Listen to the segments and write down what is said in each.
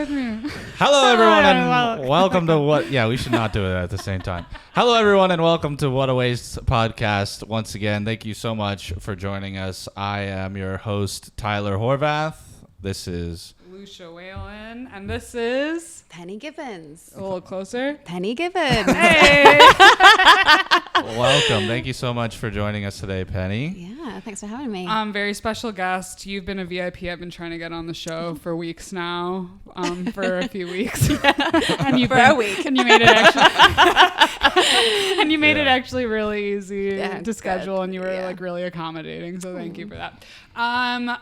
with me. Hello, everyone, and welcome to what... Yeah, we should not do it at the same time. Hello, everyone, and welcome to What a Waste podcast. Once again, thank you so much for joining us. I am your host, Tyler Horvath. This is... Lucia Whalen, and this is... Penny Gibbons. A little closer. Penny Gibbons. Hey! Welcome. Thank you so much for joining us today, Penny. Yeah, thanks for having me. Very special guest. You've been a VIP. I've been trying to get on the show for weeks now. For a few weeks. And you a week. And you made it actually. And you made it actually really easy to schedule, good. and you were like really accommodating. So thank you for that.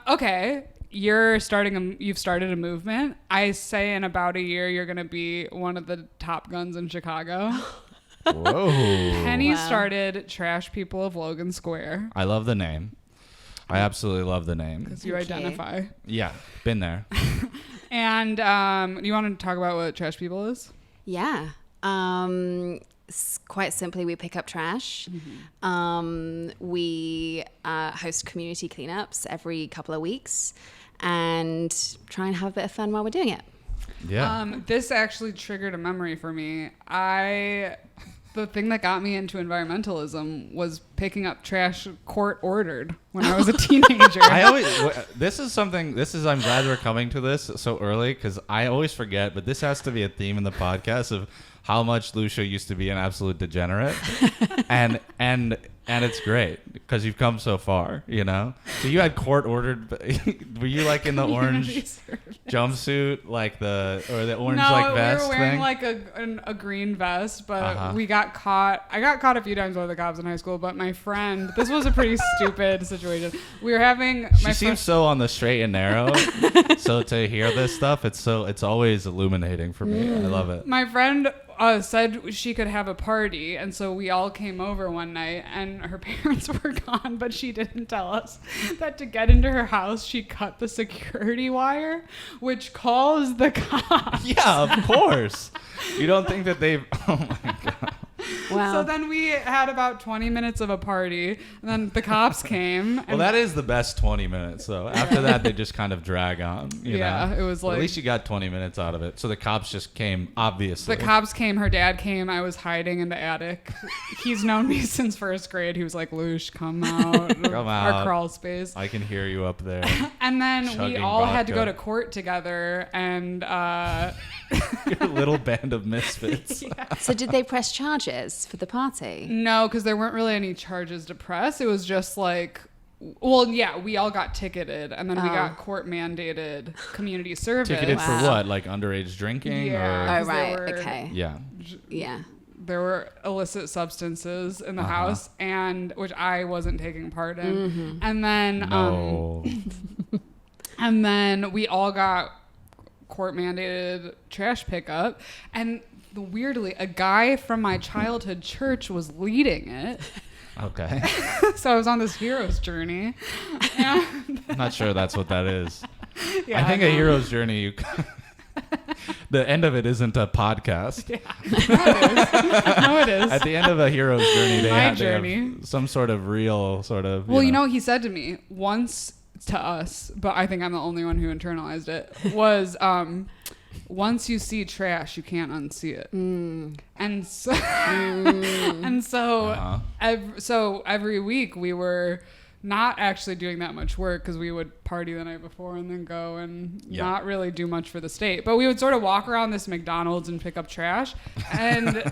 Okay. You've started a movement. I say in about a year you're going to be one of the top guns in Chicago. Whoa. Penny started Trash People of Logan Square. I love the name. I absolutely love the name. Because you identify. Yeah, been there. And you want to talk about what Trash People is? Yeah. Quite simply, we pick up trash. Mm-hmm. We host community cleanups every couple of weeks and try and have a bit of fun while we're doing it. Yeah. This actually triggered a memory for me. The thing that got me into environmentalism was picking up trash court ordered when I was a teenager. I'm glad we're coming to this so early because I always forget, but this has to be a theme in the podcast of how much Lucia used to be an absolute degenerate. and it's great because you've come so far, you know? So you had court ordered, were you like in the orange jumpsuit, like the orange vest we were wearing thing? like a green vest, but we got caught. I got caught a few times by the cops in high school, but my friend, this was a pretty stupid situation. We were having... She seems so on the straight and narrow. So to hear this stuff, it's always illuminating for me. I love it. My friend... said she could have a party, and so we all came over one night, and her parents were gone, but she didn't tell us that to get into her house she cut the security wire, which calls the cops. Yeah, of course. You don't think that they've... Oh my God. Wow. So then we had about 20 minutes of a party, and then the cops came. Well, that is the best 20 minutes, though. After that, they just kind of drag on. You know? It was like... At least you got 20 minutes out of it. So the cops just came, obviously. The cops came. Her dad came. I was hiding in the attic. He's known me since first grade. He was like, Lush, come out. Come out. Our crawl space. I can hear you up there. And then we all vodka. had to go to court together, and... Your little band of misfits. Yeah. So did they press charges for the party? No, because there weren't really any charges to press. It was just like, well, yeah, we all got ticketed, and then we got court-mandated community service. Ticketed for what? Like underage drinking? Yeah. Oh, right. There were- Okay. Yeah. Yeah. There were illicit substances in the house, and which I wasn't taking part in. Mm-hmm. And then, No. and then we all got court-mandated trash pickup, and weirdly, a guy from my childhood church was leading it. Okay. So I was on this hero's journey. And I'm not sure that's what that is. yeah, I think a hero's journey, the end of it isn't a podcast. Yeah. No, it is. At the end of a hero's journey, they My have journey. some sort of real sort of... Well, he said to me once to us, but I think I'm the only one who internalized it, was once you see trash, you can't unsee it. And so, so every week we were not actually doing that much work because we would party the night before and then go and not really do much for the state. But we would sort of walk around this McDonald's and pick up trash. And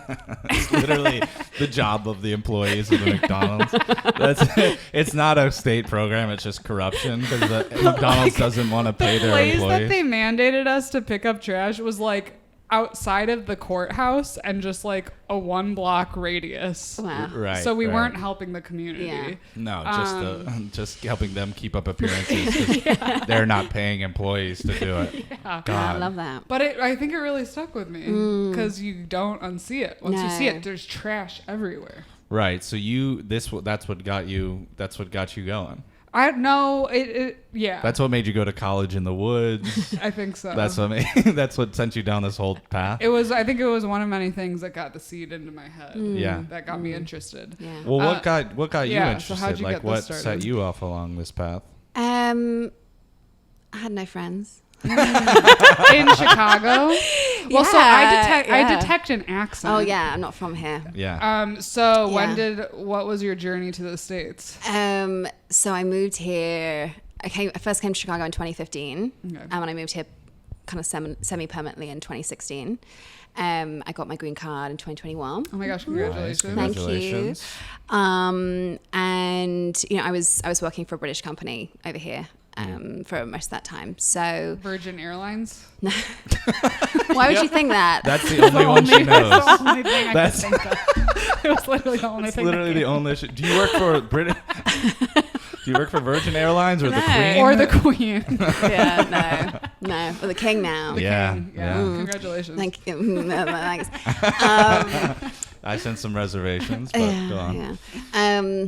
it's literally the job of the employees of the McDonald's. It's not a state program. It's just corruption because the McDonald's doesn't want to pay their employees. The place that they mandated us to pick up trash was like outside of the courthouse and just like a 1-block radius. Wow. Right. So we weren't helping the community. Yeah. No, just helping them keep up appearances because they're not paying employees to do it. Yeah. God. I love that. But I think it really stuck with me because you don't unsee it. Once you see it, there's trash everywhere. Right. So that's what got you going. I know it. Yeah. That's what made you go to college in the woods. I think so. That's what sent you down this whole path. I think it was one of many things that got the seed into my head. Yeah. That got me interested. Yeah. Well, what got you interested? So how'd you like get what this started? set you off along this path? I had no friends. In Chicago? Well, so I detect an accent. Oh yeah, I'm not from here. Yeah. So Yeah. what was your journey to the States? So I moved here. I first came to Chicago in 2015, Okay. and I moved here kind of semi-permanently in 2016. I got my green card in 2021. Oh my gosh, Nice. congratulations. Thank you. Congratulations. And I was working for a British company over here for most of that time. So Virgin Airlines? why would you think that? That's the only one she knows. That's the only thing I could That's- think of. It was literally the only It's thing. literally the only. Do you work for British? Do you work for Virgin Airlines or the No. Queen? Or the Queen. Yeah, no. Or the king now. Yeah, King. yeah. Congratulations. Thank you. No, thanks. I sent some reservations, but go on. Yeah.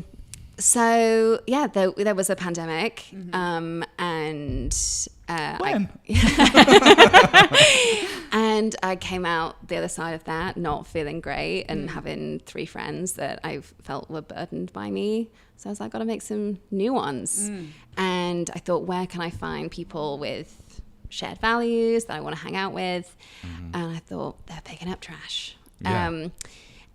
So yeah, there was a pandemic, and When? and I came out the other side of that not feeling great and having 3 friends that I felt were burdened by me. So I was like, got to make some new ones. And I thought, where can I find people with shared values that I want to hang out with? And I thought, they're picking up trash. Yeah.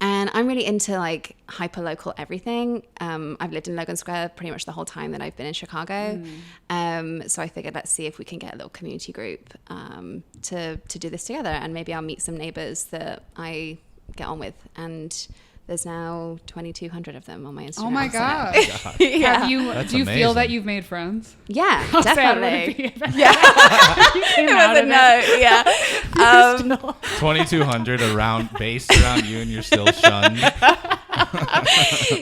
And I'm really into like hyper local everything. I've lived in Logan Square pretty much the whole time that I've been in Chicago. So I figured, let's see if we can get a little community group to do this together, and maybe I'll meet some neighbors that I get on with. And there's now 2,200 of them on my Instagram. Oh my so- god. Yeah. Have you? That's do you feel that amazing. you've made friends? Yeah, How sad would it definitely. be if Yeah, came it out was a of no. Yeah. Still- 2,200 based around you, and you're still shunned.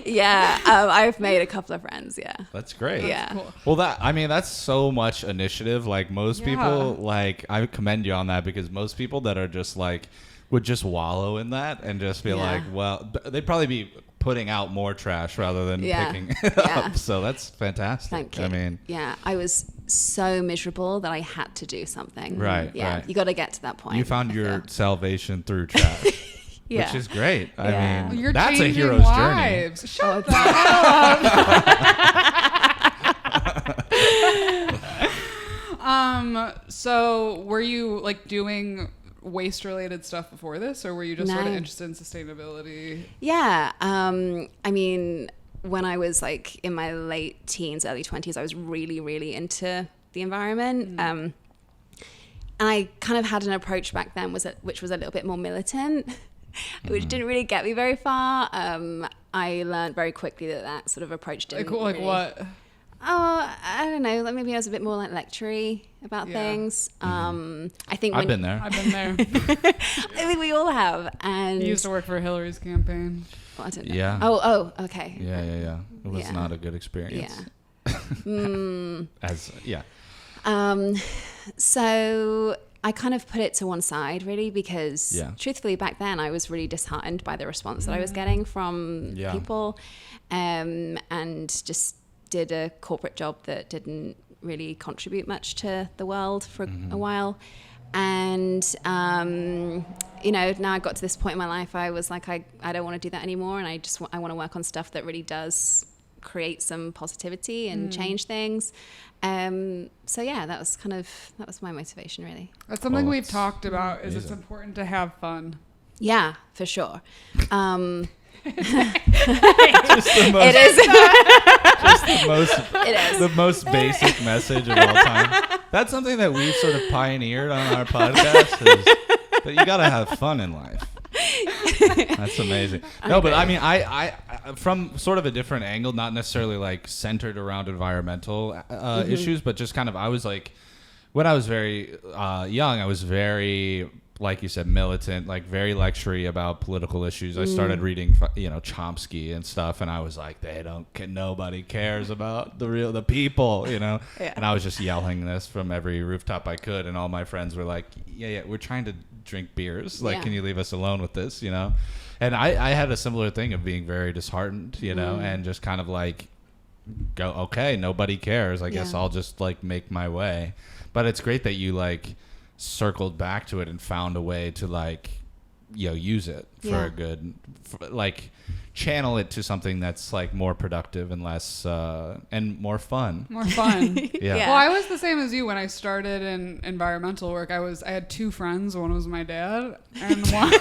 Yeah. I've made a couple of friends. Yeah. That's great. Yeah. Cool. Well, that's so much initiative. Like most people, like I commend you on that, because most people that are just like would just wallow in that and just be Yeah. like, well, they'd probably be putting out more trash rather than Yeah. picking it Yeah. up. So that's fantastic. Thank you. I mean, yeah, I was so miserable that I had to do something. Right, Yeah. right. You got to get to that point. you found I your feel. salvation through trash, Yeah. which is great. I Yeah. mean, You're that's a changing hero's lives. Shut Oh, the hell up. So were you like doing waste related stuff before this, or were you just sort of No. interested in sustainability? Yeah. I mean, when I was like in my late teens, early 20s, I was really, really into the environment. And I kind of had an approach back then which was a little bit more militant, which didn't really get me very far. I learned very quickly that sort of approach didn't Like really- what? Oh, I don't know. Like maybe I was a bit more like lectury about Yeah. things. I think I've been there. I've been there. I think we all have. And You used to work for Hillary's campaign. well, I don't know. Yeah. Oh, okay. Yeah. It was Yeah. not a good experience. Yeah. So I kind of put it to one side really because Yeah. truthfully back then I was really disheartened by the response that I was getting from Yeah. people, and just did a corporate job that didn't really contribute much to the world for a while. And now I got to this point in my life, I was like, I don't want to do that anymore, and I want to work on stuff that really does create some positivity and change things. So yeah, that was my motivation really. That's something Oh, we've it's talked about. Is it's amazing. important to have fun. Yeah, for sure. Just the most, It is. just the most, It is. the most basic message of all time. That's something that we've sort of pioneered on our podcast. Is that you gotta have fun in life. That's amazing. No, but I mean, I from sort of a different angle, not necessarily like centered around environmental issues, but just kind of, I was like, when I was very young, I was very, like you said, militant, like very lectury about political issues. I started reading, Chomsky and stuff, and I was like, nobody cares about the people, Yeah. And I was just yelling this from every rooftop I could, and all my friends were like, yeah, we're trying to drink beers. Like, Yeah. can you leave us alone with this, And I had a similar thing of being very disheartened, and just kind of like, go, okay, nobody cares. I guess Yeah. I'll just like make my way. But it's great that you like circled back to it and found a way to like use it for Yeah. a good like channel it to something that's like more productive and less and more fun. More fun. Yeah. Yeah. Well, I was the same as you when I started in environmental work. I had two friends. One was my dad, and one,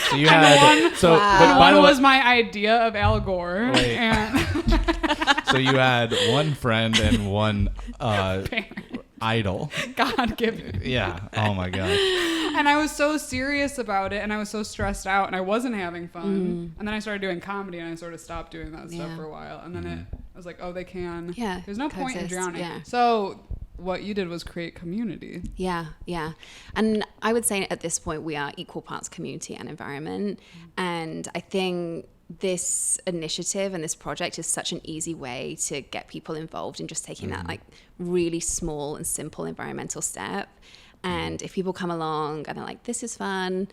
So you had but by one the way- was my idea of Al Gore. Wait. And so you had one friend and one idol. God given. Yeah. Oh my god. And I was so serious about it, and I was so stressed out, and I wasn't having fun. And then I started doing comedy, and I sort of stopped doing that stuff Yeah. for a while. And then I was like, oh, they can. Yeah, There's no point in coexist, drowning. yeah. So what you did was create community. Yeah, yeah. And I would say at this point we are equal parts community and environment. And I think this initiative and this project is such an easy way to get people involved in just taking that like really small and simple environmental step. And if people come along and they're like, this is fun.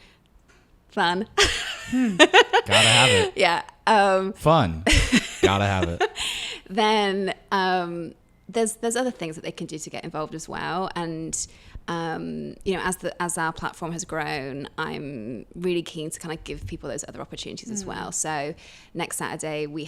Gotta have it. Yeah. Fun. Gotta have it. Then there's other things that they can do to get involved as well. And you know, as our platform has grown, I'm really keen to kind of give people those other opportunities as well. So next Saturday we're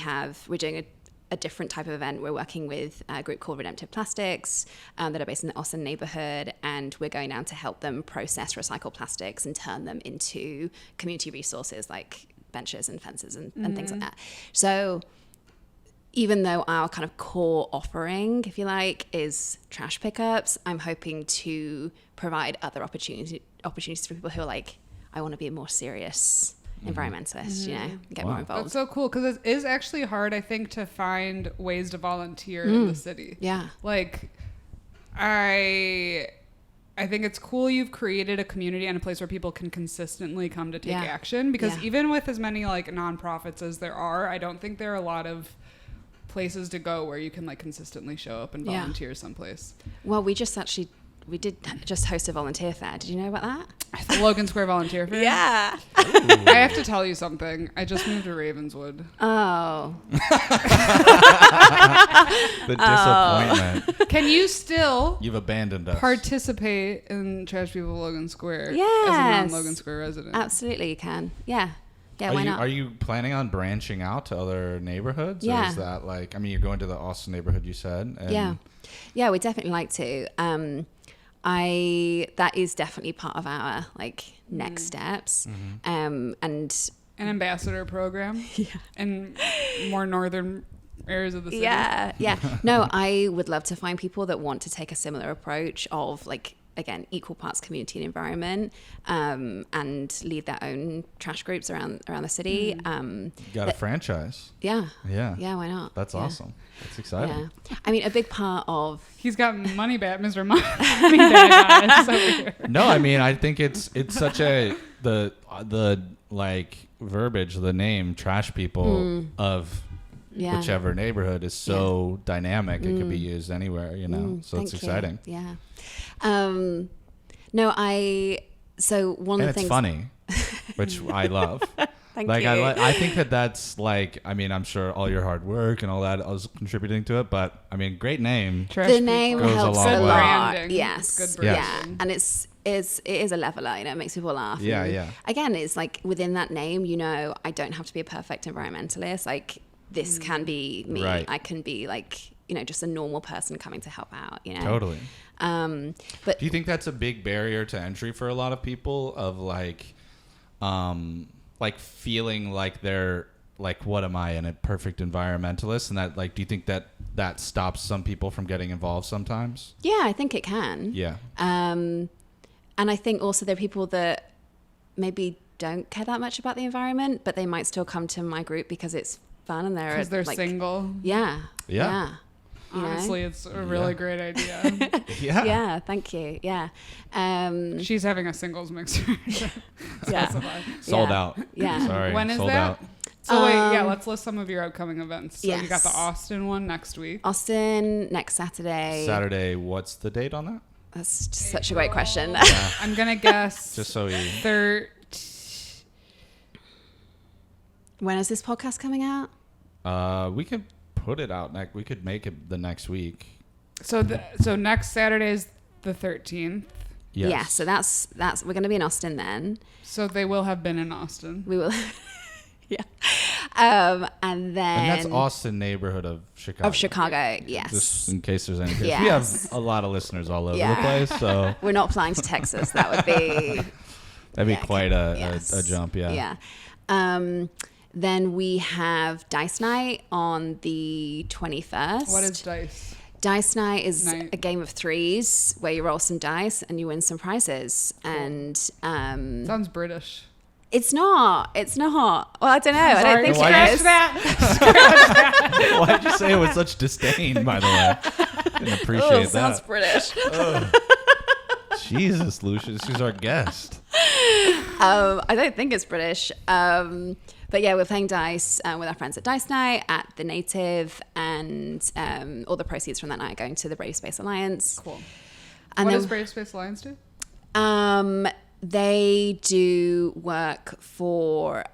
doing a different type of event. We're working with a group called Redemptive Plastics that are based in the Austin neighborhood, and we're going down to help them process recycled plastics and turn them into community resources like benches and fences and things like that. So even though our kind of core offering, if you like, is trash pickups, I'm hoping to provide other opportunities for people who are like, I want to be a more serious environmentalist, you know, get more involved. That's so cool, because it is actually hard, I think, to find ways to volunteer in the city. Yeah. Like, I think it's cool you've created a community and a place where people can consistently come to take action, because even with as many like nonprofits as there are, I don't think there are a lot of places to go where you can like consistently show up and volunteer someplace. Well, we did just host a volunteer fair. Did you know about that? The Logan Square Volunteer Fair? Yeah. I have to tell you something. I just moved to Ravenswood. Oh. The disappointment. Can you still You've abandoned us. participate in Trash People Logan Square as a Yes. non-Logan Square resident? Absolutely, you can. Yeah. Yeah, Are why you, not? Are you planning on branching out to other neighborhoods? Or Yeah. is that like, I mean, you're going to the Austin neighborhood, you said. And Yeah, we'd definitely like to. That is definitely part of our like next steps. And An ambassador program in more northern areas of the city. yeah. No, I would love to find people that want to take a similar approach of like, again, equal parts community and environment, and lead their own trash groups around the city. You got a franchise. Yeah, Yeah. why not? That's Yeah. awesome. That's exciting. Yeah, I mean, a big part of He's got money back, Mr. Money Bag guys over here. No, I mean, I think it's such a the like verbiage, the name trash people of whichever neighborhood is so dynamic. It could be used anywhere, you know. So it's thank exciting. you. Yeah. No, so one And of the it's things. funny, which I love. Thank Like you. I think that's like, I mean, I'm sure all your hard work and all that was contributing to it, but I mean, great name. Trash The People. name Goes a helps long a way. lot. Branding. Yes. It's good Yes. branding. Yeah, and it is a leveler. You know, it makes people laugh. Yeah, And yeah. Again, it's like within that name, you know, I don't have to be a perfect environmentalist. Like this can be me. Right. I can be like, you know, just a normal person coming to help out. You know. Totally. But Do you think that's a big barrier to entry for a lot of people of like feeling like they're like, what am I, a perfect environmentalist? And that like, do you think that stops some people from getting involved sometimes? yeah, I think it can. Yeah. And I think also there are people that maybe don't care that much about the environment, but they might still come to my group because it's fun and Because they're like, single. Yeah. Yeah. You know? Honestly, it's a really great idea. Yeah. Yeah, thank you. Yeah. She's having a singles mixer. Yeah. Sold Yeah. out. Yeah. Sorry. When is sold that? out. So wait, let's list some of your upcoming events. So you got the Yes. Austin one next week. Austin next Saturday. Saturday, what's the date on that? That's just such a great question. I'm gonna guess Just so we... When is this podcast coming out? We could put it out next. We could make it the next week. So next Saturday is the 13th. Yes. Yeah, so that's we're going to be in Austin then. So they will have been in Austin. We will Yeah. And then... And that's Austin neighborhood of Chicago. Of Chicago, yes. Just in case there's any case. Yes. We have a lot of listeners all over Yeah. the place, so... We're not flying to Texas. That would be... That'd be quite a yes. jump, yeah. Yeah. Then we have Dice Night on the 21st. What is dice? Dice Night is a game of threes where you roll some dice and you win some prizes. Cool. And sounds British. It's not. It's not. Well, I don't know. I don't think it is. Why did you say it with such disdain, by the way? Didn't appreciate that. Sounds British. Jesus, Lucia, she's our guest. I don't think it's British. But yeah, we're playing dice with our friends at Dice Night at The Native, and all the proceeds from that night are going to the Brave Space Alliance. Cool. And what then, does Brave Space Alliance do? They do work for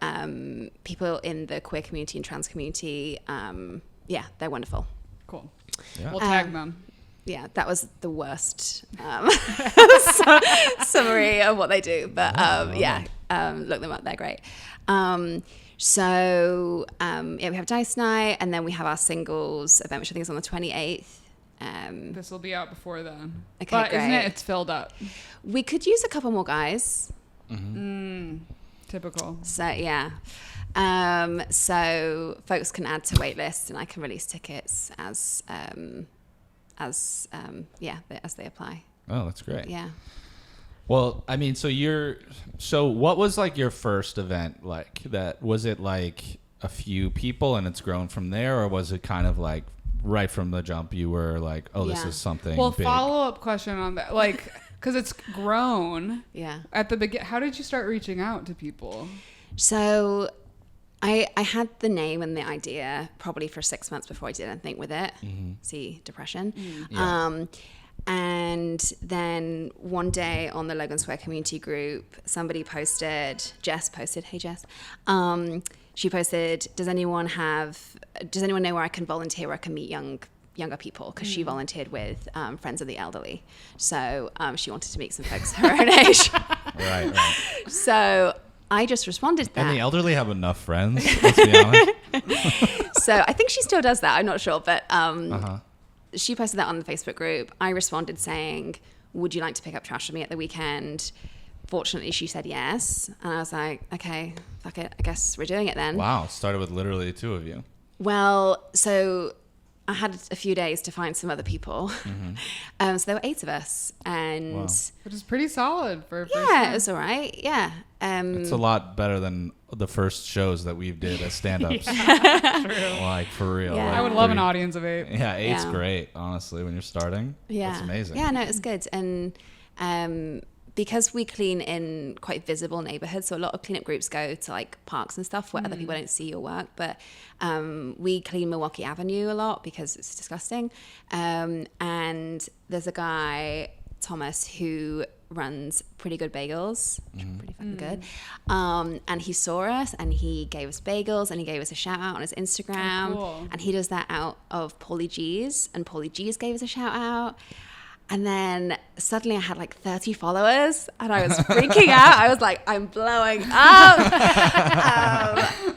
people in the queer community and trans community. Yeah, they're wonderful. Cool. Yeah. We'll tag them. Yeah, that was the worst summary of what they do. But look them up. They're great. So we have Dice Night, and then we have our singles event, which I think is on the 28th. This will be out before then. Okay, but great. Isn't it? It's filled up. We could use a couple more guys. Typical. So yeah. So folks can add to wait lists, and I can release tickets as they apply. Oh, that's great. Yeah. Well, I mean, so what was like your first event like? That was it like a few people and it's grown from there, or was it kind of like right from the jump you were like, oh, this is something big? Follow-up question on that, like, because it's grown. Yeah. At the beginning, how did you start reaching out to people? So I had the name and the idea probably for 6 months before I did anything with it. See, depression. Yeah. And then one day on the Logan Square community group, Jess posted, hey Jess, she posted, does anyone know where I can volunteer, where I can meet younger people? Because she volunteered with Friends of the Elderly. So she wanted to meet some folks her own age. Right. So I just responded to that. And the elderly have enough friends, let's be honest. So I think she still does that. I'm not sure, but she posted that on the Facebook group. I responded saying, would you like to pick up trash with me at the weekend? Fortunately, she said yes. And I was like, okay, fuck it. I guess we're doing it then. Wow. Started with literally 2 of you. Well, so I had a few days to find some other people. So there were 8 of us. And Which is pretty solid for a first yeah, time. it was all right. Yeah. It's a lot better than the first shows that we did as stand-ups. True. Like, for real. Yeah. Like, I would love an audience of 8. Yeah, 8's Yeah. great, honestly, when you're starting. Yeah. That's amazing. Yeah, no, it's good. And because we clean in quite visible neighborhoods, so a lot of cleanup groups go to like parks and stuff where other people don't see your work. But we clean Milwaukee Avenue a lot because it's disgusting. And there's a guy, Thomas, who runs Pretty Good Bagels, which are pretty fucking good. And he saw us and he gave us bagels and he gave us a shout out on his Instagram. Oh, cool. And he does that out of Paulie G's, and Paulie G's gave us a shout out. And then suddenly I had like 30 followers and I was freaking out. I was like, I'm blowing up.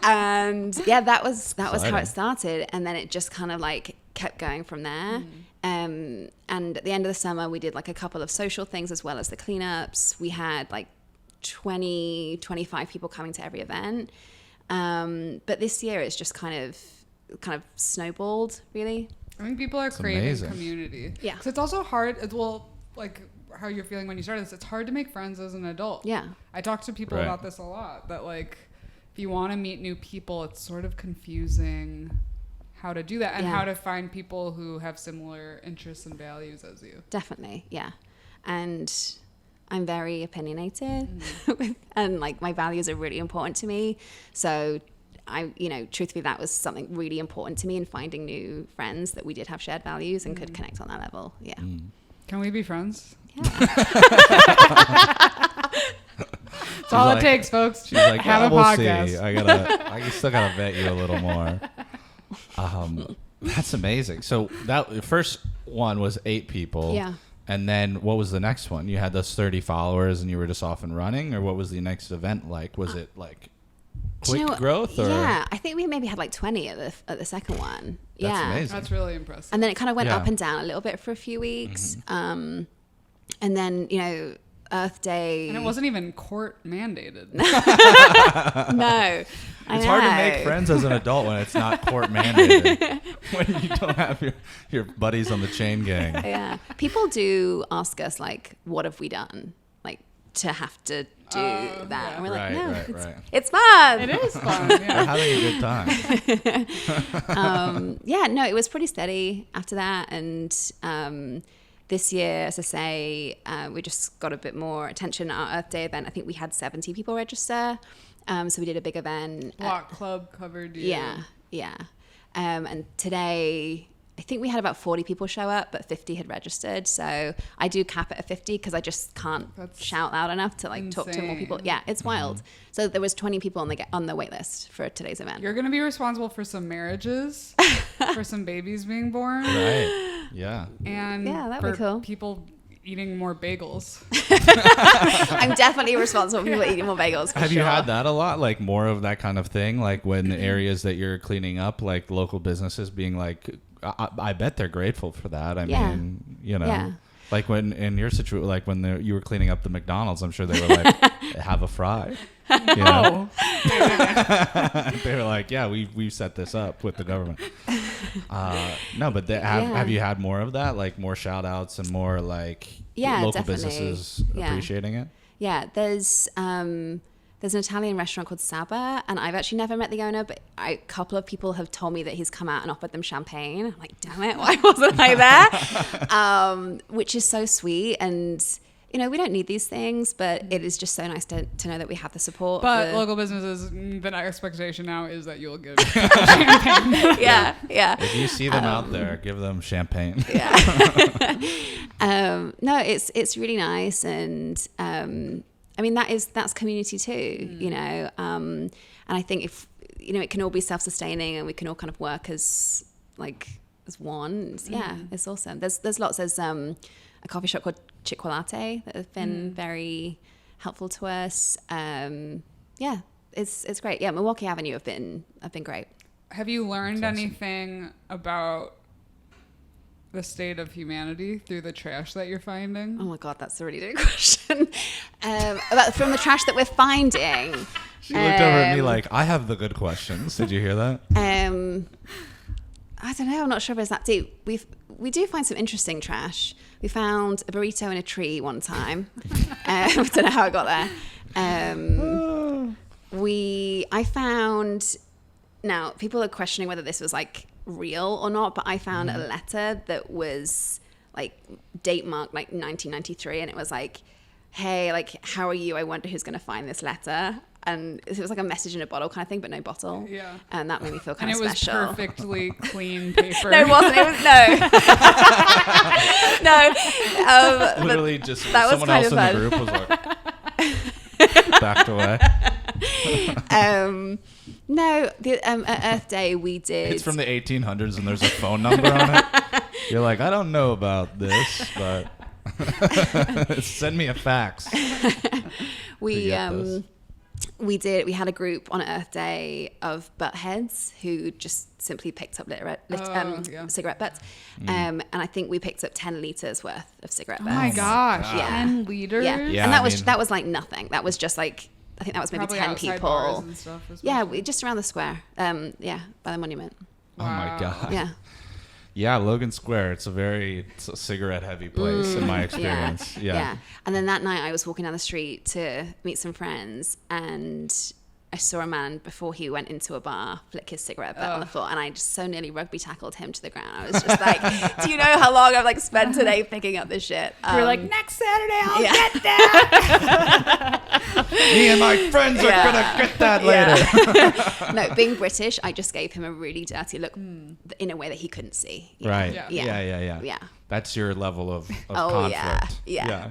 And yeah, that was how it started. And then it just kind of like kept going from there. And at the end of the summer, we did like a couple of social things as well as the cleanups. We had like 20, 25 people coming to every event. But this year it's just kind of snowballed, really. I think people are craving amazing. community. Yeah. Because it's also hard, like how you're feeling when you started this, it's hard to make friends as an adult. Yeah. I talk to people Right. about this a lot, that like if you want to meet new people, it's sort of confusing how to do that and how to find people who have similar interests and values as you. Definitely, yeah. And I'm very opinionated and like my values are really important to me. So truthfully, that was something really important to me in finding new friends that we did have shared values and could connect on that level. Yeah. Can we be friends? Yeah. That's all it takes, folks. She's like, have a we'll podcast. see. I still gotta vet you a little more. That's amazing. So that first one was 8 people. Yeah. And then what was the next one? You had those 30 followers and you were just off and running, or what was the next event like? Was it like Do you quick know what? growth? Or? Yeah, I think we maybe had like 20 at the second one. That's amazing. That's really impressive. And then it kind of went Yeah. up and down a little bit for a few weeks. And then, you know, Earth Day. And it wasn't even court mandated. No. It's hard to make friends as an adult when it's not court mandated. When you don't have your buddies on the chain gang. Yeah. People do ask us, like, what have we done? Like, to have to do that. yeah. And we're like, no, Right. it's fun. It is fun. We're Yeah. having a good time. Yeah, no, it was pretty steady after that. And this year, as I say, we just got a bit more attention at our Earth Day event. I think we had 70 people register. So we did a big event. What club covered you? Yeah. And today, I think we had about 40 people show up, but 50 had registered. So I do cap it at 50 because I just can't shout loud enough to like talk to more people. Yeah, it's wild. So there was 20 people on the wait list for today's event. You're going to be responsible for some marriages, for some babies being born, Right. Yeah. and Yeah, that'd for be cool. people eating more bagels. I'm definitely responsible for people eating more bagels. For Have sure. you had that a lot? Like more of that kind of thing? Like when the areas that you're cleaning up, like local businesses being like, I bet they're grateful for that. I Yeah. mean, you know, Yeah. like when in your situation, like when you were cleaning up the McDonald's, I'm sure they were like, have a fry. You know? They were like, yeah, we set this up with the government. No, but have you had more of that? Like more shout outs and more like local definitely. businesses appreciating it? Yeah, there's an Italian restaurant called Saba, and I've actually never met the owner, but a couple of people have told me that he's come out and offered them champagne. I'm like, damn it, why wasn't I there? Which is so sweet, and you know, we don't need these things, but it is just so nice to know that we have the support. But for, local businesses, the expectation now is that you'll give champagne. yeah. If you see them out there, give them champagne. No, it's really nice, and I mean that's community too, you know. And I think if you know, it can all be self-sustaining, and we can all kind of work as one. It's awesome. There's lots. There's a coffee shop called Cioccolate that have been very helpful to us. It's great. Yeah, Milwaukee Avenue have been great. Have you learned That's awesome. anything about the state of humanity through the trash that you're finding? Oh my God, that's a really good question. From the trash that we're finding. She looked over at me like, I have the good questions. Did you hear that? I don't know. I'm not sure if it's that deep. We do find some interesting trash. We found a burrito in a tree one time. I don't know how it got there. I found. Now people are questioning whether this was like real or not, but I found a letter that was like date marked like 1993, and it was like, "Hey, like, how are you? I wonder who's going to find this letter." And it was like a message in a bottle kind of thing, but no bottle. Yeah. And that made me feel kind And of it was special. perfectly clean paper. No, it wasn't. It was no. Literally just that was someone kind else of in the fun. group was like, backed away. No, at Earth Day we did. It's from the 1800s and there's a phone number on it. You're like, I don't know about this, but send me a fax. We this. we had a group on Earth Day of butt heads who just simply picked up cigarette butts, and I think we picked up 10 liters worth of cigarette Oh butts. my gosh, Yeah. 10 liters? Yeah, and I that was like nothing. That was just like, I think that was maybe Probably 10 outside people. bars and stuff, Yeah, especially. just around the square. By the monument. Oh my God. Yeah. Yeah, Logan Square. It's a cigarette-heavy place in my experience. Yeah. And then that night I was walking down the street to meet some friends, and I saw a man before he went into a bar flick his cigarette butt on the floor, and I just so nearly rugby tackled him to the ground. I was just like, do you know how long I've like spent today picking up this shit? You're like, next Saturday I'll get that. Me and my friends are gonna get that later. No, being British, I just gave him a really dirty look in a way that he couldn't see. you know? Right. Yeah. Yeah. That's your level of Oh, conflict. yeah.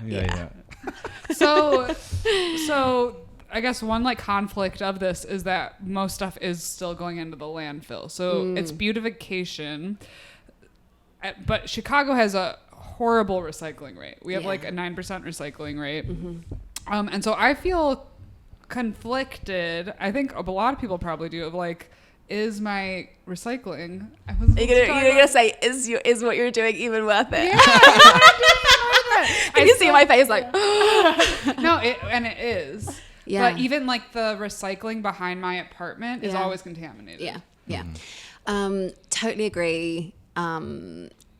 So I guess one like conflict of this is that most stuff is still going into the landfill. So it's beautification. But Chicago has a horrible recycling rate. We have like a 9% recycling rate. And so I feel conflicted. I think a lot of people probably do, of like, is my recycling? I wasn't You're gonna say, is what you're doing even worth it? Yeah. Can you see my face like? No, it is. Yeah. But even like the recycling behind my apartment is always contaminated. Yeah. Yeah. Totally agree.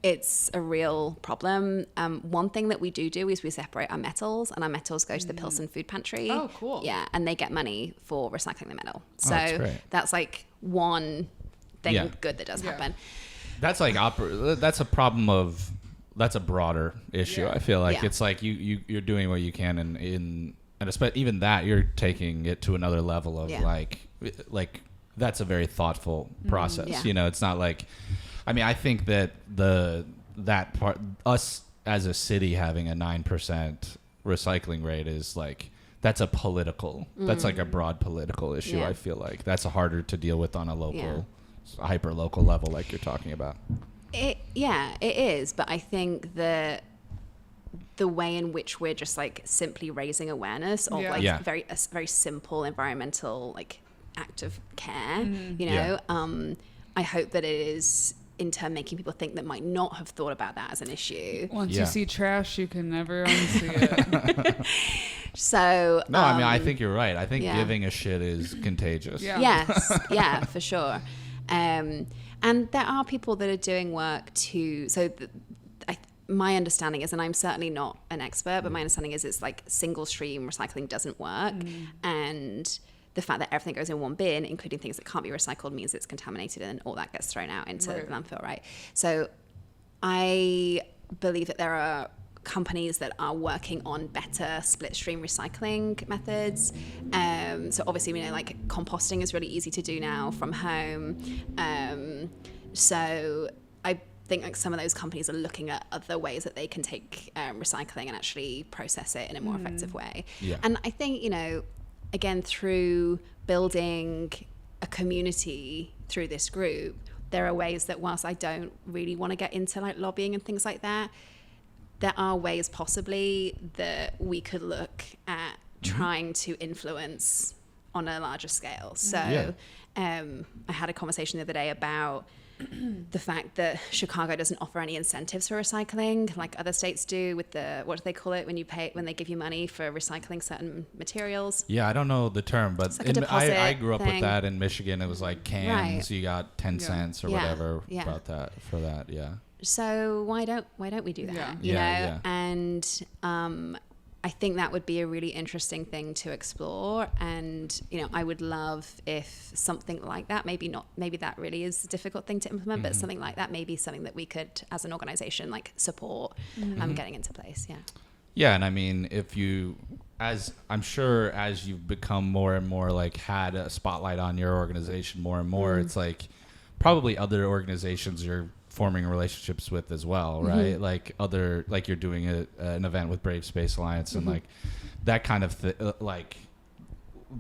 It's a real problem. One thing that we do is we separate our metals, and our metals go to the Pilsen Food Pantry. Oh, cool. Yeah, and they get money for recycling the metal. So that's great. that's like one thing Yeah. good that does happen. That's like that's a problem of that's a broader issue. Yeah. I feel like Yeah. it's like you're doing what you can, and especially even that you're taking it to another level of like that's a very thoughtful process. Yeah. You know, it's not like, I mean, I think that that part, us as a city having a 9% recycling rate is like, that's a political, that's like a broad political issue. Yeah. I feel like that's harder to deal with on a local, hyper local level, like you're talking about. It is. But I think that the way in which we're just like simply raising awareness of like a very simple environmental like act of care, you know, I hope that it is in turn making people think that might not have thought about that as an issue. Once you see trash, you can never unsee it. So no, I mean, I think you're right. I think giving a shit is contagious. Yeah. Yes, yeah, for sure. And there are people that are doing work to. So my understanding is, and I'm certainly not an expert, but my understanding is it's like single stream recycling doesn't work, and the fact that everything goes in one bin, including things that can't be recycled, means it's contaminated and all that gets thrown out into the landfill, right? So I believe that there are companies that are working on better split stream recycling methods. So obviously, we know like composting is really easy to do now from home. So I think like some of those companies are looking at other ways that they can take recycling and actually process it in a more effective way. Yeah. And I think, you know, again, through building a community through this group, there are ways that whilst I don't really want to get into like lobbying and things like that, there are ways possibly that we could look at trying to influence on a larger scale. So I had a conversation the other day about the fact that Chicago doesn't offer any incentives for recycling like other states do with the, what do they call it when they give you money for recycling certain materials? Yeah, I don't know the term, but like I grew up with thing. that in Michigan. It was like cans, you got 10 cents or whatever about that for that. Yeah. So why don't we do that? You know? And I think that would be a really interesting thing to explore. And, you know, I would love if something like that, maybe that really is a difficult thing to implement, but something like that may be something that we could, as an organization, like support getting into place. Yeah. Yeah. And I mean, as I'm sure as you've become more and more like had a spotlight on your organization more and more, it's like probably other organizations you're forming relationships with as well, right? Like you're doing an event with Brave Space Alliance and like that kind of like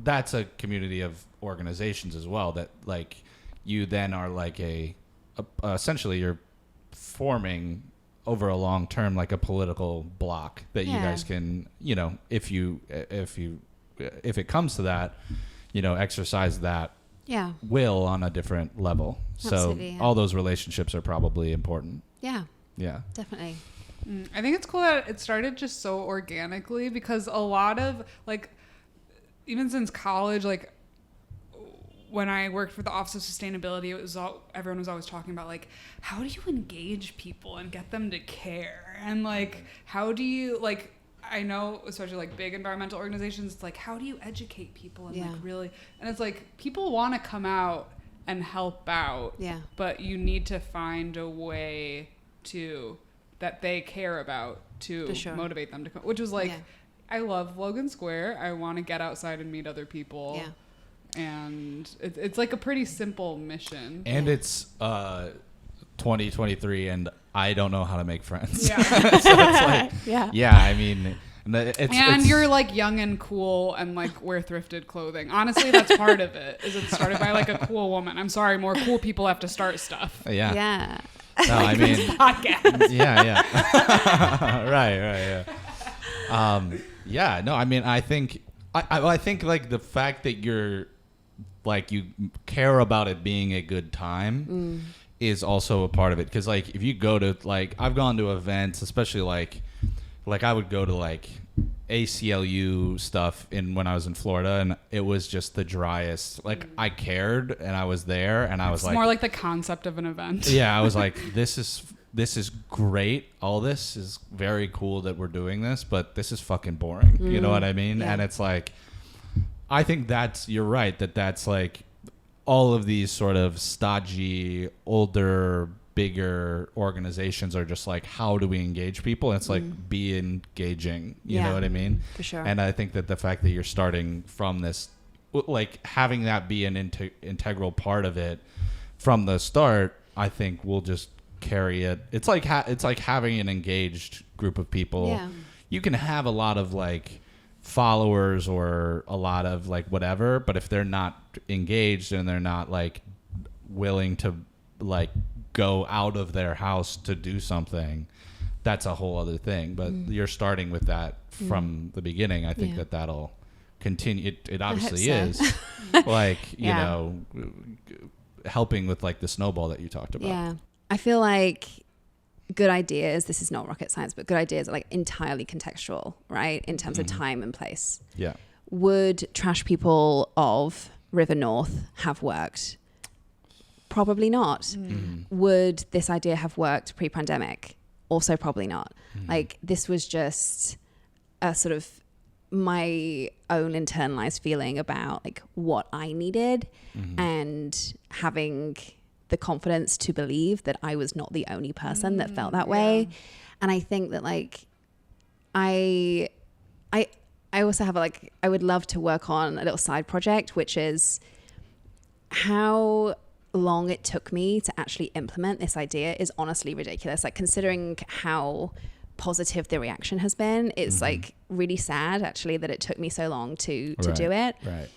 that's a community of organizations as well that like you then are like essentially you're forming over a long term like a political block that you guys can, you know, if it comes to that, you know, exercise that will on a different level. So all those relationships are probably important. Yeah, Definitely. I think it's cool that it started just so organically, because a lot of like, even since college, like when I worked for the Office of Sustainability, everyone was always talking about like, how do you engage people and get them to care? And like, how do you like, I know, especially like big environmental organizations, it's like, how do you educate people and like really, and it's like, people want to come out and help out, but you need to find a way that they care about to motivate them to come, which was like, I love Logan Square. I want to get outside and meet other people. And it's like a pretty simple mission. And it's 2023 and I don't know how to make friends. Yeah. So it's like, I mean, it's you're like young and cool and like wear thrifted clothing. Honestly, that's part of it. Is it started by like a cool woman? I'm sorry, more cool people have to start stuff. Yeah. No, I mean, podcast. Right. Yeah. No, I mean, I think I think like the fact that you're like you care about it being a good time is also a part of it, because like if you go to like I've gone to events, especially like I would go to like ACLU stuff when I was in Florida, and it was just the driest. Like I cared and I was there and I was It's like more like the concept of an event. yeah, I was like this is great. All this is very cool that we're doing this, but this is fucking boring. You know what I mean? Yeah. And it's like I think you're right that's like all of these sort of stodgy, older, bigger organizations are just like, how do we engage people? And it's like, be engaging. You know what I mean? For sure. And I think that the fact that you're starting from this, like having that be an integral part of it from the start, I think will just carry it. It's like having an engaged group of people. Yeah. You can have a lot of like followers or a lot of like whatever, but if they're not engaged and they're not like willing to like go out of their house to do something, that's a whole other thing. But you're starting with that from the beginning. I think that'll continue. It obviously is like you know, helping with like the snowball that you talked about. Yeah, I feel like good ideas, this is not rocket science, but good ideas are like entirely contextual, right? In terms of time and place. Yeah. Would trash people of River North have worked? Probably not. Would this idea have worked pre-pandemic? Also probably not. Like this was just a sort of my own internalized feeling about like what I needed and having the confidence to believe that I was not the only person that felt that way. And I think that like I also have like I would love to work on a little side project, which is how long it took me to actually implement this idea is honestly ridiculous. Like considering how positive the reaction has been, it's like really sad actually that it took me so long to do it. Right.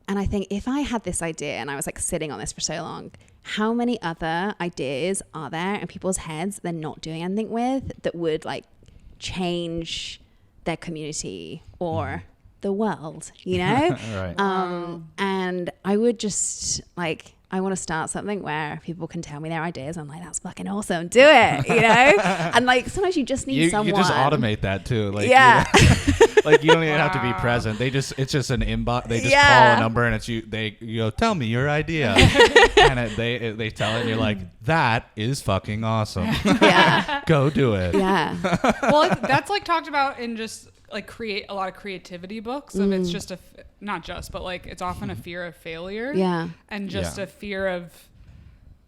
And I think if I had this idea and I was like sitting on this for so long, how many other ideas are there in people's heads they're not doing anything with that would like change their community or the world, you know? Right. And I would just like, I want to start something where people can tell me their ideas. I'm like, that's fucking awesome. Do it, you know? And like, sometimes you just need someone. You just automate that too. Like, yeah. Like you don't even have to be present. It's just an inbox. They just call a number and it's you. You go, tell me your idea. And they tell it and you're like, that is fucking awesome. Yeah. Go do it. Yeah. Well, that's like talked about in just like create a lot of creativity books, and it's just not just, but like it's often a fear of failure. Yeah. And just a fear of,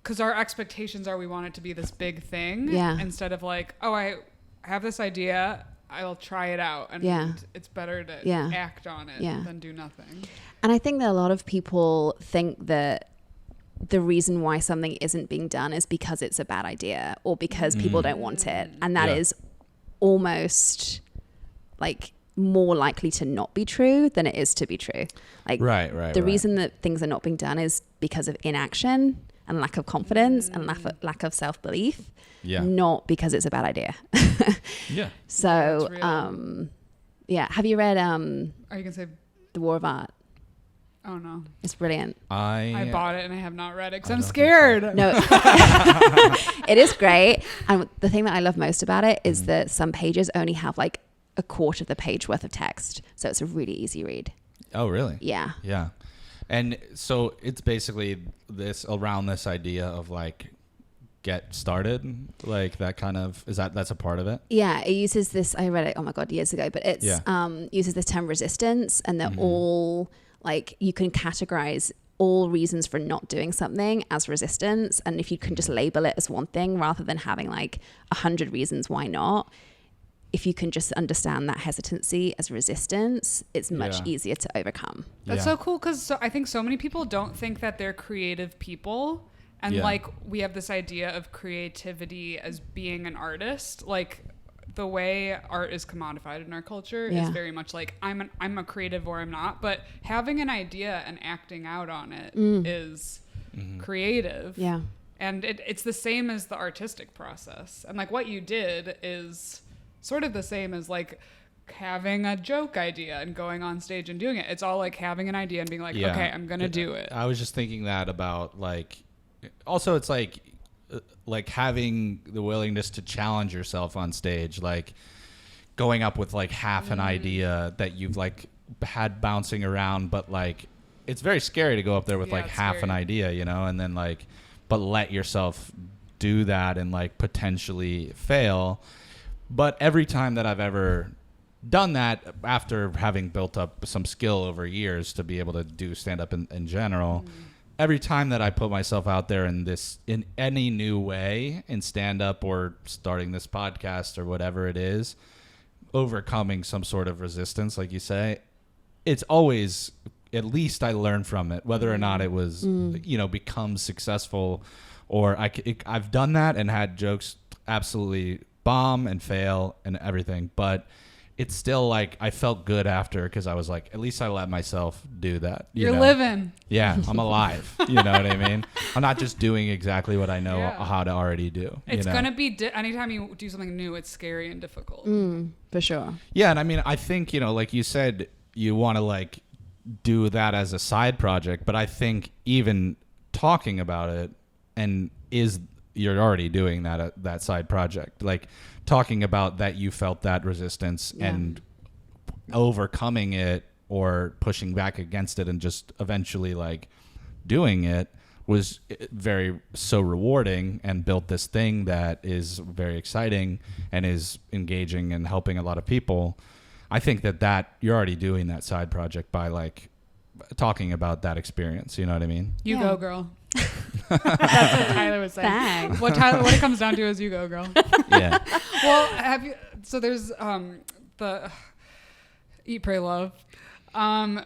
because our expectations are we want it to be this big thing. Yeah. Instead of like, oh, I have this idea, I'll try it out, and it's better to act on it than do nothing. And I think that a lot of people think that the reason why something isn't being done is because it's a bad idea or because people don't want it. And that is almost like more likely to not be true than it is to be true. Like the reason that things are not being done is because of inaction and lack of confidence and lack of self-belief, not because it's a bad idea. So, have you read Are you gonna say The War of Art? Oh no, it's brilliant. I bought it and I have not read it because I'm scared. No, it is great. And the thing that I love most about it is that some pages only have like a quarter of the page worth of text, so it's a really easy read. Oh really? Yeah. Yeah. And so it's basically this idea of like get started, like that kind of that's a part of it. Yeah, it uses this. I read it, oh my god, years ago, but it's uses this term resistance, and they're all like you can categorize all reasons for not doing something as resistance, and if you can just label it as one thing rather than having like 100 reasons why not. If you can just understand that hesitancy as resistance, it's much easier to overcome. That's so cool because I think so many people don't think that they're creative people. And like we have this idea of creativity as being an artist. Like the way art is commodified in our culture is very much like I'm a creative or I'm not. But having an idea and acting out on it is creative. Yeah. And it's the same as the artistic process. And like what you did is sort of the same as like having a joke idea and going on stage and doing it. It's all like having an idea and being like, okay, I'm going to do it. I was just thinking that about like, also it's like having the willingness to challenge yourself on stage, like going up with like half an idea that you've like had bouncing around, but like it's very scary to go up there with like half an idea, you know, and then like, but let yourself do that and like potentially fail. But every time that I've ever done that, after having built up some skill over years to be able to do stand up in general, every time that I put myself out there in any new way in stand up or starting this podcast or whatever it is, overcoming some sort of resistance, like you say, it's always, at least I learn from it, whether or not it was, you know, becomes successful, or I've done that and had jokes absolutely bomb and fail and everything, but it's still like I felt good after, because I was like, at least I let myself do that. You're know? Living. Yeah, I'm alive. You know what I mean? I'm not just doing exactly what I know how to already do. It's going to be, anytime you do something new, it's scary and difficult. For sure. Yeah, and I mean, I think, you know, like you said, you want to like do that as a side project, but I think even talking about it you're already doing that side project, like talking about that you felt that resistance and overcoming it or pushing back against it and just eventually like doing it was so rewarding and built this thing that is very exciting and is engaging and helping a lot of people. I think that you're already doing that side project by like talking about that experience. You know what I mean? You go, girl. That's what Tyler was saying. Thanks. What it comes down to is you go, girl. Yeah. Well, so there's the Eat, Pray, Love.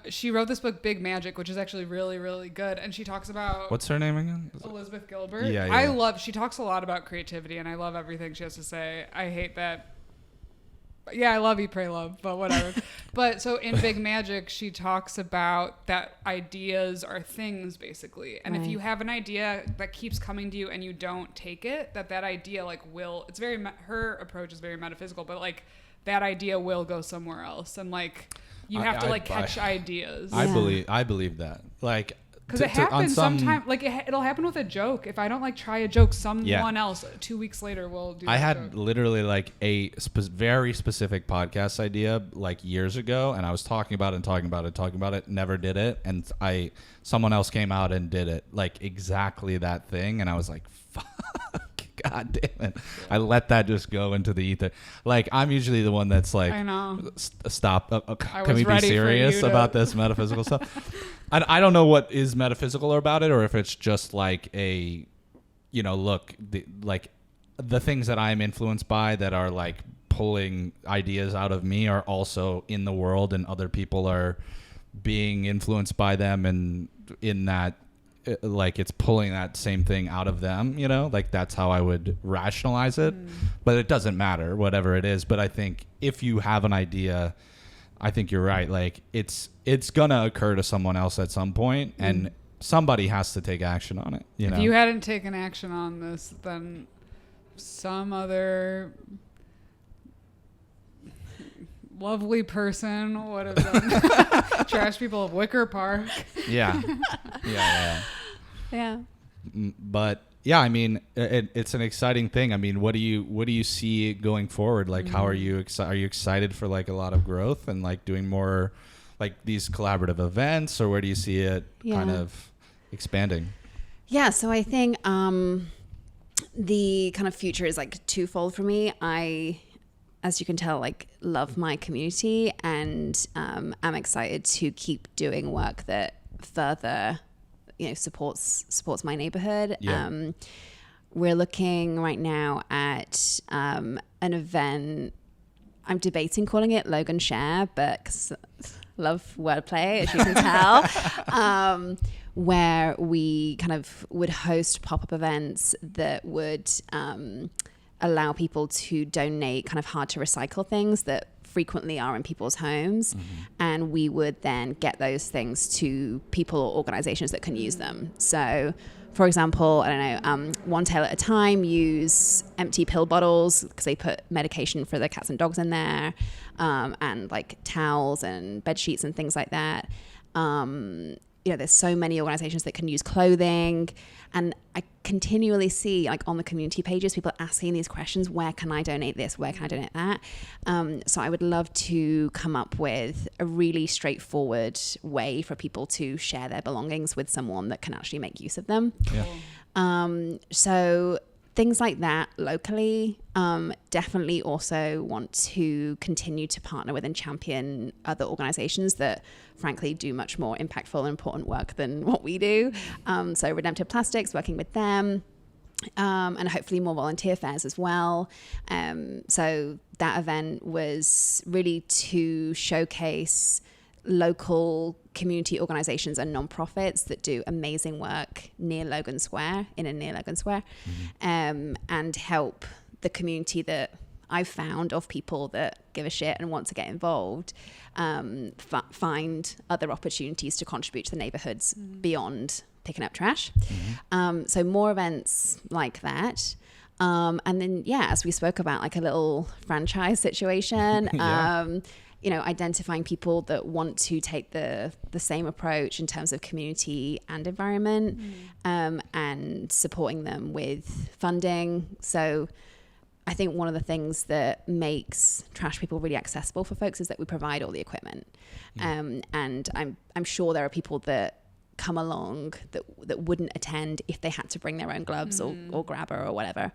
She wrote this book, Big Magic, which is actually really, really good. And she talks about... What's her name again? Elizabeth Gilbert. Yeah. She talks a lot about creativity, and I love everything she has to say. I hate that. Yeah, I love Eat, Pray, Love, but whatever. But so in Big Magic, she talks about that ideas are things, basically. And if you have an idea that keeps coming to you and you don't take it, that idea like it's very, her approach is very metaphysical, but like that idea will go somewhere else. And like, you have to catch ideas. I believe that. Like, because it happens sometimes. Like it'll happen with a joke. If I don't like try a joke, someone else 2 weeks later will do. I had literally like a very specific podcast idea like years ago, and I was talking about it, never did it, and someone else came out and did it, like exactly that thing, and I was like, fuck. God damn it. I let that just go into the ether. Like, I'm usually the one that's like, I know. Stop. Can we be serious about this metaphysical stuff? I don't know what is metaphysical about it, or if it's just like a, you know, look, the things that I'm influenced by that are like pulling ideas out of me are also in the world, and other people are being influenced by them, and in that, like it's pulling that same thing out of them, you know, like that's how I would rationalize it. But it doesn't matter, whatever it is. But I think if you have an idea, I think you're right. Like it's gonna occur to someone else at some point, and somebody has to take action on it. You know, if you hadn't taken action on this, then some other lovely person would have done trash people of Wicker Park. Yeah. But yeah, I mean, it's an exciting thing. I mean, what do you see going forward? Like, how are you excited for like a lot of growth and like doing more like these collaborative events, or where do you see it kind of expanding? Yeah, so I think the kind of future is like twofold for me. I, as you can tell, like love my community, and I'm excited to keep doing work that further, you know, supports my neighborhood. Yeah. We're looking right now at an event. I'm debating calling it Logan Share, but 'cause love wordplay, as you can tell. Where we kind of would host pop-up events that would allow people to donate kind of hard to recycle things that frequently are in people's homes, and we would then get those things to people or organizations that can use them. So for example, I don't know, one tail at a time use empty pill bottles because they put medication for the cats and dogs in there, and like towels and bed sheets and things like that. There's so many organizations that can use clothing, and I continually see like on the community pages people asking these questions: where can I donate this, where can I donate that? So I would love to come up with a really straightforward way for people to share their belongings with someone that can actually make use of them. So things like that locally. Definitely also want to continue to partner with and champion other organizations that frankly do much more impactful and important work than what we do. So Redemptive Plastics, working with them, and hopefully more volunteer fairs as well. So that event was really to showcase local community organizations and nonprofits that do amazing work near Logan Square, and help the community that I've found of people that give a shit and want to get involved, find other opportunities to contribute to the neighborhoods beyond picking up trash. So more events like that. And then, as we spoke about, like a little franchise situation, identifying people that want to take the same approach in terms of community and environment, and supporting them with funding. So I think one of the things that makes Trash People really accessible for folks is that we provide all the equipment. And I'm sure there are people that come along that wouldn't attend if they had to bring their own gloves or grabber or whatever.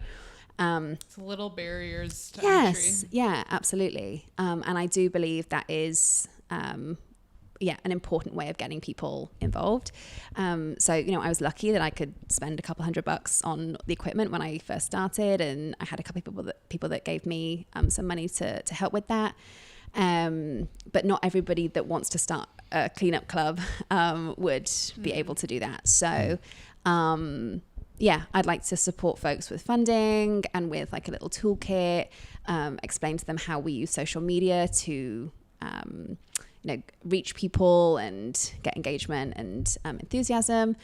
It's little barriers to entry. Yeah, absolutely. And I do believe that is an important way of getting people involved. So I was lucky that I could spend a couple $100 on the equipment when I first started, and I had a couple of people that gave me some money to help with that. But not everybody that wants to start a cleanup club would be able to do that. So I'd like to support folks with funding and with like a little toolkit, explain to them how we use social media to reach people and get engagement and enthusiasm,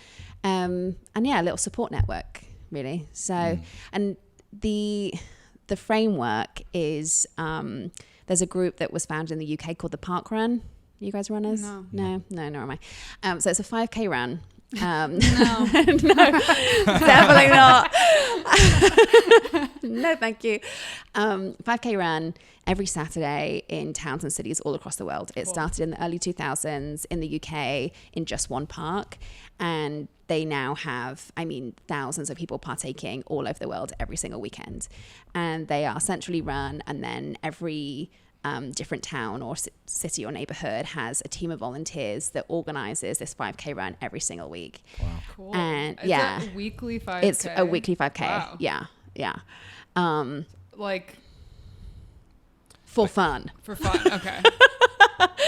and a little support network really. So and the framework is there's a group that was founded in the UK called the Park Run. You guys runners? No, nor am I. So it's a 5K run. No, definitely not. No, thank you. 5K run every Saturday in towns and cities all across the world. It started in the early 2000s in the UK in just one park, and they now have, thousands of people partaking all over the world every single weekend. And they are centrally run, and then every different town or city or neighborhood has a team of volunteers that organizes this 5K run every single week. Wow. Cool. And it's a weekly 5K. It's a weekly 5K. Wow. Yeah. Like for fun. For fun. Okay.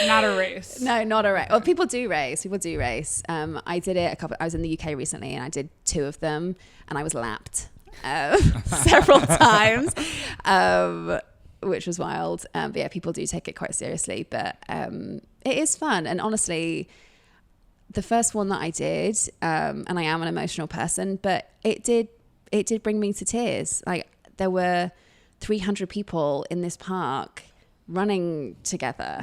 Not a race. No, not a race. Well, people do race. I did it I was in the UK recently, and I did 2 of them, and I was lapped several times. Which was wild. But people do take it quite seriously, but it is fun. And honestly, the first one that I did, and I am an emotional person, but it did bring me to tears. Like, there were 300 people in this park running together.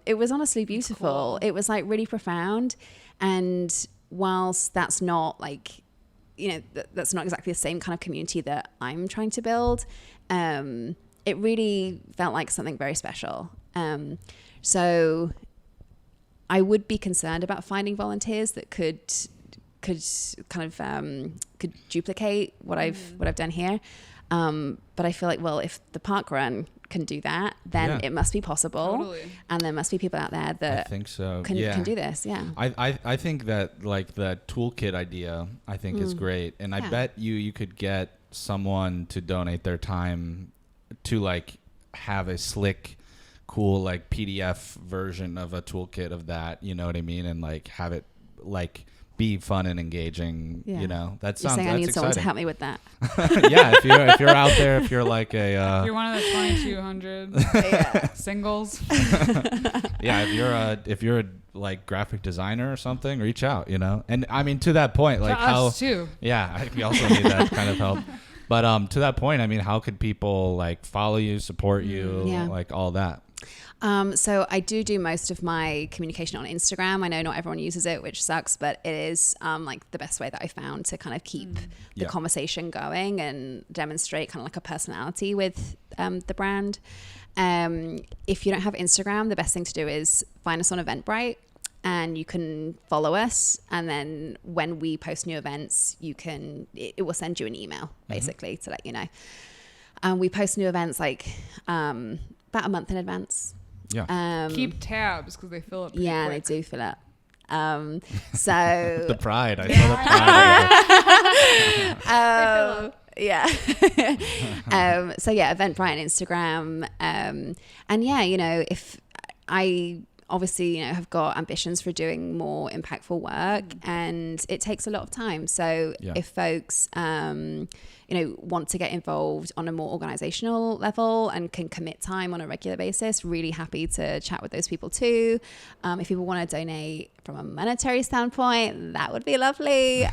It was honestly beautiful. Cool. It was like really profound. And whilst that's not like, that's not exactly the same kind of community that I'm trying to build, it really felt like something very special. So I would be concerned about finding volunteers that could duplicate what I've done here. But I feel like, well, if the park run can do that, then it must be possible. Totally. And there must be people out there that I think so. can do this. Yeah. I think that like the toolkit idea, I think is great. And I bet you could get someone to donate their time to like have a slick, cool like PDF version of a toolkit of that, you know what I mean, and like have it like be fun and engaging. That sounds. You're saying I need someone to help me with that. If you're out there, if you're like a you're one of the 2200 singles. If you're like graphic designer or something, reach out, you know. And I mean, to that point, like how us too. Yeah, I think we also need that kind of help. But to that point, I mean, how could people like follow you, support you, like all that? So I do most of my communication on Instagram. I know not everyone uses it, which sucks, but it is like the best way that I found to kind of keep the conversation going and demonstrate kind of like a personality with the brand. If you don't have Instagram, the best thing to do is find us on Eventbrite, and you can follow us. And then when we post new events, it will send you an email basically to let you know. We post new events like about a month in advance. Yeah. Keep tabs because they fill up pretty quick. They do fill up. So the pride. I saw the pride. Yeah. So yeah, Eventbrite and Instagram. And yeah, you know, if I obviously, you know, have got ambitions for doing more impactful work, and it takes a lot of time. So if folks, you know, want to get involved on a more organizational level and can commit time on a regular basis, really happy to chat with those people too. If people want to donate from a monetary standpoint, that would be lovely.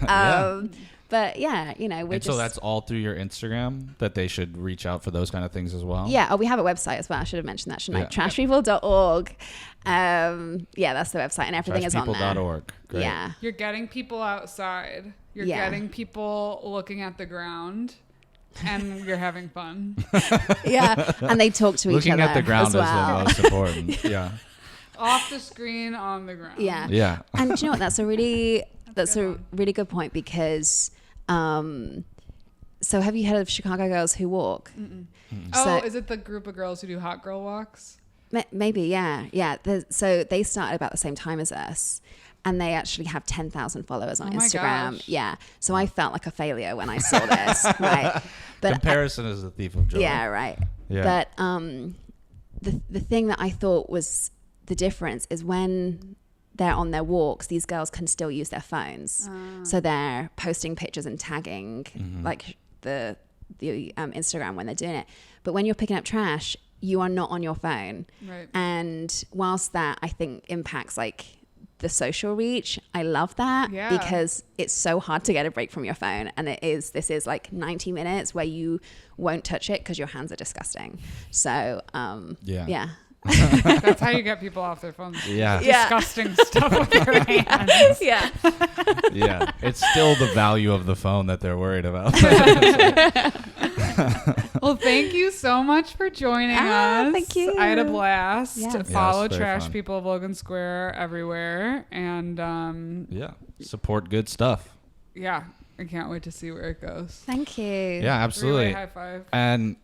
But yeah, you know, so that's all through your Instagram that they should reach out for those kind of things as well. Yeah. Oh, we have a website as well. I should have mentioned that, shouldn't I? Trashpeople.org. Yeah, that's the website, and everything is on there. Trashpeople.org. Great. Yeah. You're getting people outside. You're getting people looking at the ground, and you're having fun. Yeah. And they talk to each other. Looking at the ground as well. is the most important. Yeah. Off the screen, on the ground. Yeah. Yeah. And do you know what? That's a really really good point, because so have you heard of Chicago Girls Who Walk? Oh, is it the group of girls who do hot girl walks? Maybe, yeah. So they started about the same time as us, and they actually have 10,000 followers on Instagram. Gosh. Yeah. So I felt like a failure when I saw this, right? But comparison is the thief of joy. Yeah, right. Yeah. But the thing that I thought was the difference is when they're on their walks, these girls can still use their phones. So they're posting pictures and tagging like the Instagram when they're doing it. But when you're picking up trash, you are not on your phone. Right. And whilst that I think impacts like the social reach, I love that because it's so hard to get a break from your phone. And this is like 90 minutes where you won't touch it because your hands are disgusting. So yeah. That's how you get people off their phones. Yeah. Disgusting stuff with your hands. Yeah. Yeah. It's still the value of the phone that they're worried about. Well, thank you so much for joining us. Thank you. I had a blast. Yeah. Follow it's very Trash fun. People of Logan Square everywhere. And support good stuff. yeah, I can't wait to see where it goes. Thank you. Yeah, absolutely. Relay high five. And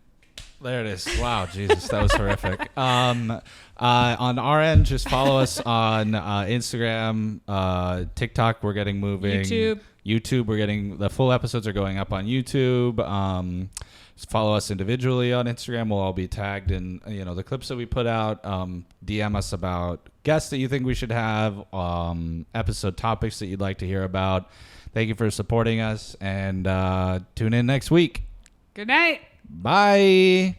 there it is. Wow, Jesus, that was horrific. On our end, just follow us on Instagram, TikTok. We're getting moving. YouTube. We're getting the full episodes are going up on YouTube. Follow us individually on Instagram. We'll all be tagged in the clips that we put out. DM us about guests that you think we should have, episode topics that you'd like to hear about. Thank you for supporting us, and tune in next week. Good night. Bye.